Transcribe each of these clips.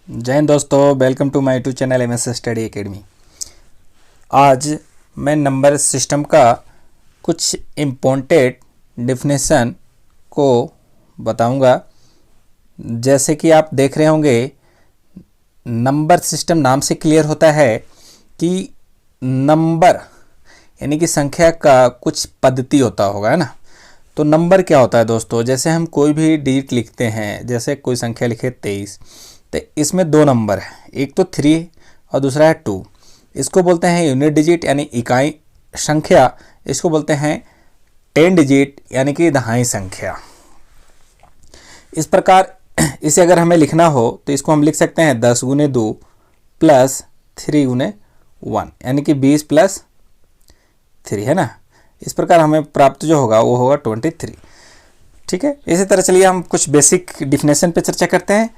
जय हिंद दोस्तों, welcome to my YouTube channel MS study academy. आज मैं नंबर सिस्टम का कुछ इम्पोर्टेंट डिफिनेशन को बताऊंगा। जैसे कि आप देख रहे होंगे, नंबर सिस्टम नाम से क्लियर होता है कि नंबर यानी कि संख्या का कुछ पद्धति होता होगा, है ना। तो नंबर क्या होता है दोस्तों, जैसे हम कोई भी डिजिट लिखते हैं, जैसे कोई संख्या लिखे 23, तो इसमें दो नंबर है, एक तो 3 और दूसरा है 2। इसको बोलते हैं यूनिट डिजिट यानी इकाई संख्या। इसको बोलते हैं 10 डिजिट यानी कि दहाई संख्या। इस प्रकार इसे अगर हमें लिखना हो तो इसको हम लिख सकते हैं 10 गुने 2 प्लस 3 गुने 1 यानी कि 20 प्लस 3, है ना। इस प्रकार हमें प्राप्त जो होगा वो होगा 23। ठीक है, इसी तरह चलिए हम कुछ बेसिक डिफिनेशन पे चर्चा करते हैं।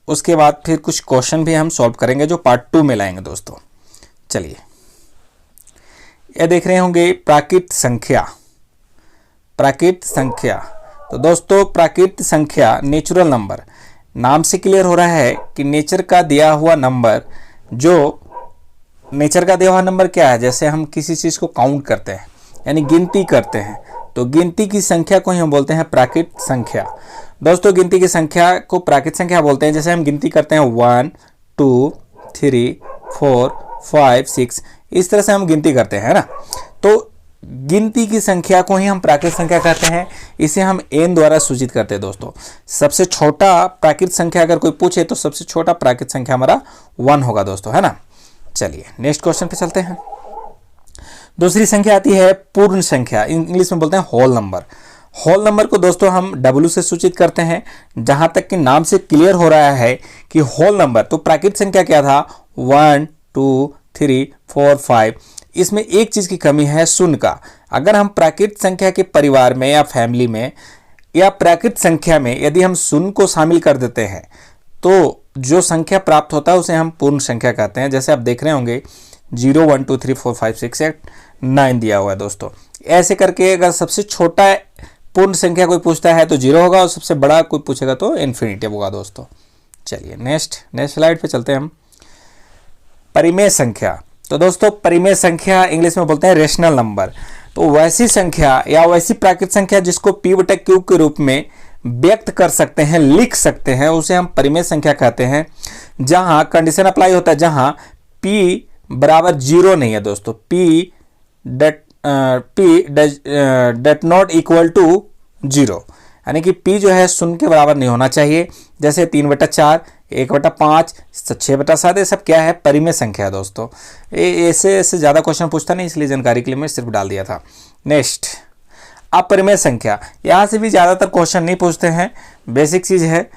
उसके बाद फिर कुछ क्वेश्चन भी हम सॉल्व करेंगे जो पार्ट 2 में लाएंगे दोस्तों। चलिए, यह देख रहे होंगे प्राकृत संख्या। प्राकृत संख्या, तो दोस्तों प्राकृत संख्या नेचुरल नंबर, नाम से क्लियर हो रहा है कि नेचर का दिया हुआ नंबर। जो नेचर का दिया हुआ नंबर क्या है, जैसे हम किसी चीज़ को काउंट करते हैं यानी गिनती करते हैं, तो गिनती की संख्या को ही हम बोलते हैं प्राकृत संख्या। दोस्तों गिनती की संख्या को प्राकृत संख्या बोलते हैं। जैसे हम गिनती करते हैं 1 2 3 4 5 6, इस तरह से हम गिनती करते हैं, ना। तो गिनती की संख्या को ही हम प्राकृत संख्या कहते हैं। इसे हम n द्वारा सूचित करते हैं दोस्तों। सबसे छोटा प्राकृत संख्या अगर कोई पूछे तो सबसे छोटा प्राकृत संख्या हमारा 1 होगा दोस्तों, है ना। चलिए नेक्स्ट क्वेश्चन पे चलते हैं। दूसरी संख्या आती है पूर्ण संख्या, इंग्लिश में बोलते हैं होल नंबर। होल नंबर को दोस्तों हम W से सूचित करते हैं। जहां तक कि नाम से क्लियर हो रहा है कि होल नंबर, तो प्राकृत संख्या क्या था, 1 2 3 4 5। इसमें एक चीज की कमी है, शून्य का। अगर हम प्राकृत संख्या के परिवार में या फैमिली में या प्राकृत संख्या में यदि हम शून्य को शामिल कर देते हैं तो जो संख्या प्राप्त होता है उसे हम पूर्ण संख्या कहते हैं। जैसे आप देख रहे होंगे 0 1 2 3 4 5 6 8 9 दिया हुआ है दोस्तों। ऐसे करके अगर सबसे छोटा पूर्ण संख्या कोई पूछता है तो 0 होगा, और सबसे बड़ा कोई पूछेगा तो इन्फिनिटिव होगा दोस्तों। चलिए नेक्स्ट स्लाइड पे चलते हैं हम। परिमेय संख्या, तो दोस्तों परिमेय संख्या इंग्लिश में बोलते हैं रेशनल नंबर। तो वैसी संख्या या वैसी प्राकृत संख्या जिसको p/q के रूप में व्यक्त कर सकते हैं, लिख सकते हैं, उसे हम परिमेय संख्या कहते हैं। जहां कंडीशन अप्लाई होता है, जहां p बराबर 0 नहीं है दोस्तों, p dot not equal to 0, यानी कि p जो है शून्य के बराबर नहीं होना चाहिए। जैसे 3/4 1/5 6/7, ये सब क्या है, परिमेय संख्या है दोस्तों। ऐसे ज़्यादा क्वेश्चन पूछता नहीं, इसलिए जानकारी के लिए मैं सिर्फ डाल दिया था। नेक्स्ट अपरिमेय संख्या, यहाँ से भी ज़्यादातर क्वेश्चन नहीं पूछते हैं। बेसिक चीज़ है,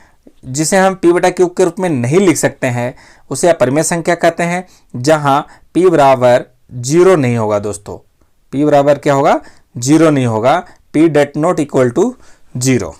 जिसे हम p/q के रूप में नहीं लिख सकते हैं उसे अपरिमेय संख्या कहते हैं। जहाँ p बराबर 0 नहीं होगा दोस्तों, p बराबर क्या होगा, 0 नहीं होगा, p dot not equal to 0।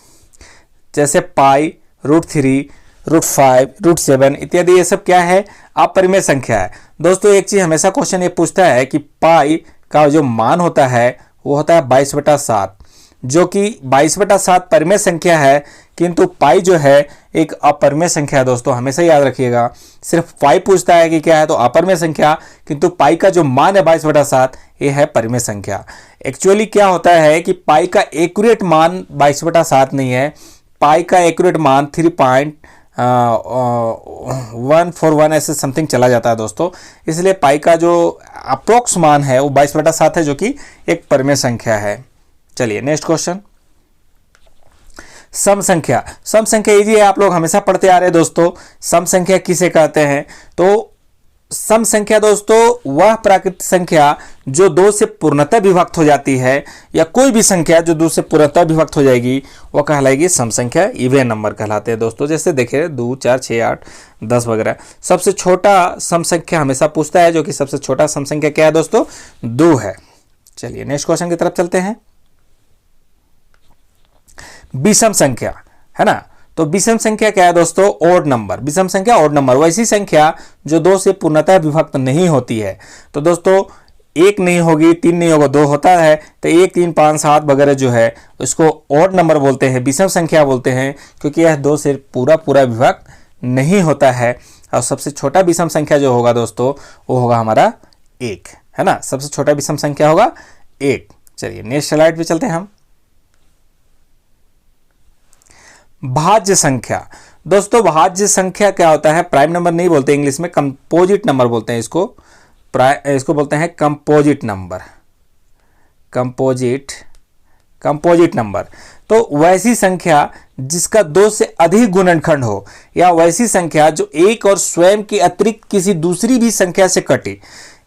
जैसे पाई, √3 √5 √7 इत्यादि, ये सब क्या है, अपरिमेय संख्या है दोस्तों। एक चीज हमेशा क्वेश्चन ये पूछता है कि पाई का जो मान होता है वो होता है 22/7, जो कि 22/7 परिमेय संख्या है, किंतु पाई जो है एक अपरिमेय संख्या है दोस्तों। हमेशा याद रखिएगा, सिर्फ पाई पूछता है कि क्या है तो अपरिमेय संख्या, किंतु पाई का जो मान है 22/7 ये है परिमेय संख्या। एक्चुअली क्या होता है कि पाई का एक्यूरेट मान 22/7 नहीं है, पाई का एक्यूरेट मान 3.141 ऐसे समथिंग चला जाता है दोस्तों। इसलिए पाई का जो अप्रोक्स मान है वो 22/7 है, जो कि एक परिमेय संख्या है। चलिए नेक्स्ट क्वेश्चन, सम संख्या। सम संख्या इजी है, आप लोग हमेशा पढ़ते आ रहे हैं दोस्तों। सम संख्या किसे कहते हैं, तो सम संख्या दोस्तों वह प्राकृत संख्या जो 2 से पूर्णतः विभक्त हो जाती है, या कोई भी संख्या जो 2 से पूर्णतः विभक्त हो जाएगी वो कहलाएगी सम संख्या। इवन नंबर कहलाते हैं दोस्तों। जैसे देखिए 2 4 6 8 10 वगैरह। सबसे छोटा सम संख्या हमेशा पूछता है, जो कि सबसे छोटा सम संख्या क्या है दोस्तों, 2 है। चलिए नेक्स्ट क्वेश्चन की तरफ चलते हैं। विषम संख्या, है ना। तो विषम संख्या क्या है दोस्तों, ओड नंबर। विषम संख्या ओड नंबर, वैसी संख्या जो 2 से पूर्णतः विभक्त नहीं होती है। तो दोस्तों 1 नहीं होगी, 3 नहीं होगा, 2 होता है, तो 1 3 5 7 वगैरह जो है उसको ओड नंबर बोलते हैं, विषम संख्या बोलते हैं, क्योंकि यह 2 से पूरा विभक्त नहीं होता है। और सबसे छोटा विषम संख्या जो होगा दोस्तों वो होगा हमारा 1, है ना। सबसे छोटा विषम संख्या होगा 1। चलिए नेक्स्ट स्लाइड पे चलते हैं हम। भाज्य संख्या। दोस्तों भाज्य संख्या क्या होता है? प्राइम नंबर नहीं बोलते इंग्लिश में, कंपोजिट नंबर बोलते हैं इसको। इसको बोलते हैं कंपोजिट नंबर, कंपोजिट नंबर। तो वैसी संख्या जिसका 2 से अधिक गुणनखंड हो, या वैसी संख्या जो एक और स्वयं के अतिरिक्त किसी दूसरी भी संख्या से कटे।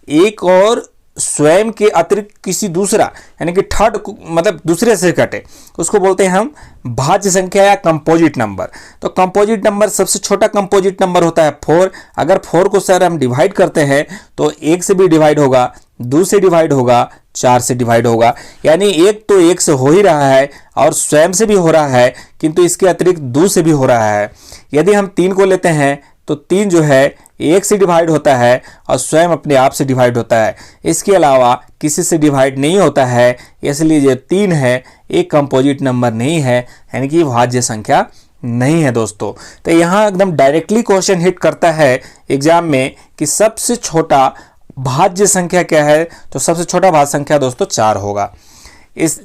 एक और स्वयं के अतिरिक्त किसी दूसरा यानी कि थर्ड मतलब दूसरे से कटे, उसको बोलते हैं हम भाज्य संख्या या कंपोजिट नंबर। तो कंपोजिट नंबर सबसे छोटा कंपोजिट नंबर होता है 4। अगर 4 को सर हम डिवाइड करते हैं तो 1 से भी डिवाइड होगा, 2 से डिवाइड होगा, 4 से डिवाइड होगा। यानी 1 तो 1 से हो ही रहा है और स्वयं से भी हो रहा है, किंतु इसके अतिरिक्त 2 से भी हो रहा है। यदि हम 3 को लेते हैं तो 3 जो है 1 से डिवाइड होता है और स्वयं अपने आप से डिवाइड होता है। इसके अलावा किसी से डिवाइड नहीं होता है, इसलिए जो 3 है एक कंपोजिट नंबर नहीं है, यानी कि भाज्य संख्या नहीं है दोस्तों। तो यहाँ एकदम डायरेक्टली क्वेश्चन हिट करता है एग्जाम में कि सबसे छोटा भाज्य संख्या क्या है। तो सबसे छोटा भाज्य संख्या दोस्तों 4 होगा।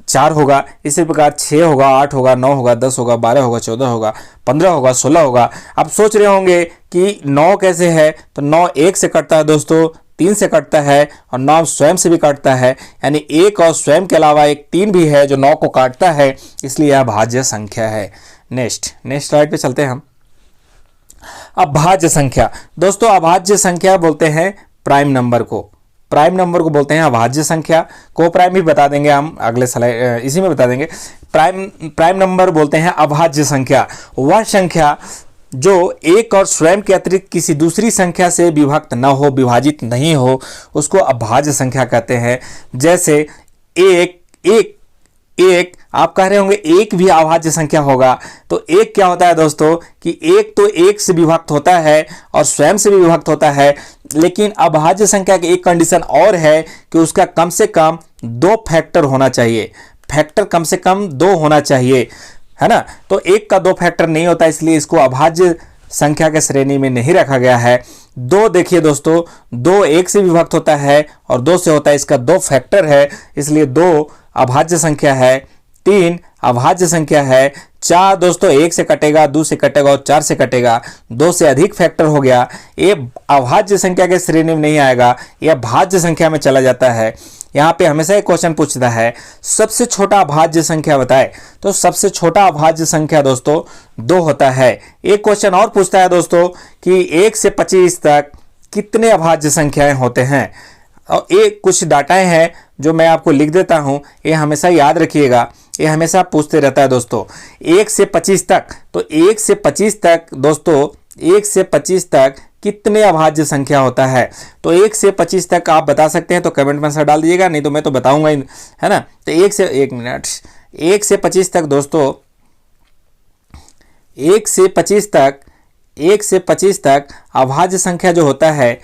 4 होगा। इसी प्रकार 6 होगा, 8 होगा, 9 होगा, 10 होगा, 12 होगा, 14 होगा, 15 होगा, 16 होगा। आप सोच रहे होंगे कि 9 कैसे है? तो 9 1 से कटता है दोस्तों, 3 से कटता है और 9 स्वयं से भी काटता है। यानी 1 और स्वयं के अलावा एक 3 भी है जो 9 को काटता है, इसलिए यह भाज्य संख्या है। नेक्स्ट स्लाइड पे चलते हैं हम। अभाज्य संख्या। दोस्तों अभाज्य संख्या बोलते हैं प्राइम नंबर को, प्राइम नंबर को बोलते हैं अभाज्य संख्या। को प्राइम भी बता देंगे हम अगले स्लाइड, इसी में बता देंगे। प्राइम नंबर बोलते हैं अभाज्य संख्या। वह संख्या जो एक और स्वयं के अतिरिक्त किसी दूसरी संख्या से विभक्त न हो, विभाजित नहीं हो, उसको अभाज्य संख्या कहते हैं। जैसे एक आप कह रहे होंगे एक भी अभाज्य संख्या होगा। तो एक क्या होता है दोस्तों कि एक तो एक से विभक्त होता है और स्वयं से भी विभक्त होता है, लेकिन अभाज्य संख्या की एक कंडीशन और है कि उसका कम से कम 2 फैक्टर होना चाहिए। फैक्टर कम से कम 2 होना चाहिए, है ना। तो एक का 2 फैक्टर नहीं होता, इसलिए इसको अभाज्य संख्या के श्रेणी में नहीं रखा गया है। 2 देखिए दोस्तों, 2 1 से विभक्त होता है और 2 से होता है, इसका 2 फैक्टर है, इसलिए 2 अभाज्य संख्या है। 3 अभाज्य संख्या है। 4 दोस्तों 1 से कटेगा, 2 से कटेगा और 4 से कटेगा, 2 से अधिक फैक्टर हो गया। ये अभाज्य संख्या के श्रेणी में नहीं आएगा, यह भाज्य संख्या में चला जाता है। यहाँ पे हमेशा एक क्वेश्चन पूछता है सबसे छोटा अभाज्य संख्या बताए। तो सबसे छोटा अभाज्य संख्या दोस्तों 2 होता है। एक क्वेश्चन और पूछता है दोस्तों कि 1 से 25 तक कितने अभाज्य संख्याएं होते हैं। और एक कुछ डाटाएं हैं जो मैं आपको लिख देता हूं, ये हमेशा याद रखिएगा, ये हमेशा पूछते रहता है दोस्तों। 1 से 25 तक, तो 1 से 25 तक दोस्तों 1 से 25 तक कितने अभाज्य संख्या होता है। तो 1 से 25 तक आप बता सकते हैं तो कमेंट में आंसर डाल दीजिएगा, नहीं तो मैं तो बताऊंगा ही, है ना। तो 1 से 25 तक दोस्तों 1 से 25 तक अभाज्य संख्या जो होता है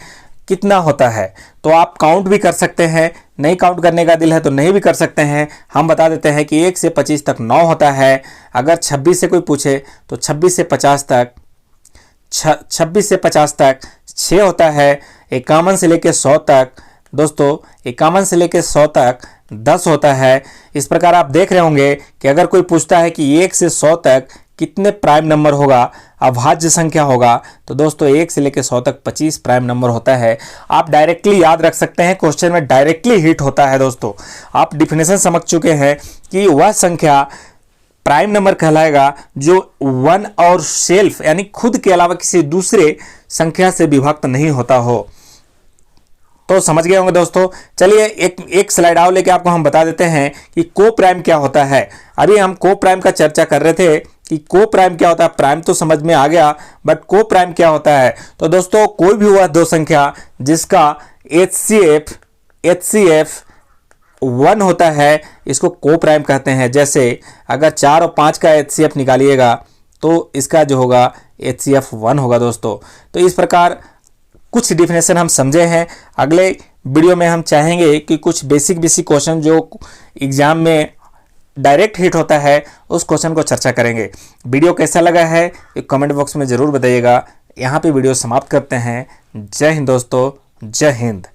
कितना होता है। तो आप काउंट भी कर सकते हैं, नहीं काउंट करने का दिल है तो नहीं भी कर सकते हैं। हम बता देते हैं कि 1 से 25 तक 9 होता है। अगर 26 से कोई पूछे तो 26 से 50 तक 6 होता है। 51 से लेकर 100 तक दोस्तों 51 से लेकर 100 तक 10 होता है। इस प्रकार आप देख रहे होंगे कि अगर कोई पूछता है कि 1 से 100 तक कितने प्राइम नंबर होगा, अभाज्य संख्या होगा, तो दोस्तों 1 से लेकर 100 तक 25 प्राइम नंबर होता है। आप डायरेक्टली याद रख सकते हैं, क्वेश्चन में डायरेक्टली हिट होता है दोस्तों। आप डिफिनेशन समझ चुके हैं कि वह संख्या प्राइम नंबर कहलाएगा जो 1 और सेल्फ यानी खुद के अलावा किसी दूसरे संख्या से विभक्त नहीं होता हो। तो समझ गए होंगे दोस्तों। चलिए एक स्लाइड आओ लेके आपको हम बता देते हैं कि को प्राइम क्या होता है। अभी हम को प्राइम का चर्चा कर रहे थे कि को प्राइम क्या होता है। प्राइम तो समझ में आ गया, बट को प्राइम क्या होता है। तो दोस्तों कोई भी हुआ 2 संख्या जिसका HCF 1 होता है, इसको को प्राइम कहते हैं। जैसे अगर 4 और 5 का HCF निकालिएगा तो इसका जो होगा HCF 1 होगा दोस्तों। तो इस प्रकार कुछ डिफिनेशन हम समझे हैं। अगले वीडियो में हम चाहेंगे कि कुछ बेसिक क्वेश्चन जो एग्जाम में डायरेक्ट हिट होता है उस क्वेश्चन को चर्चा करेंगे। वीडियो कैसा लगा है कमेंट बॉक्स में ज़रूर बताइएगा। यहाँ पे वीडियो समाप्त करते हैं। जय हिंद दोस्तों, जय हिंद।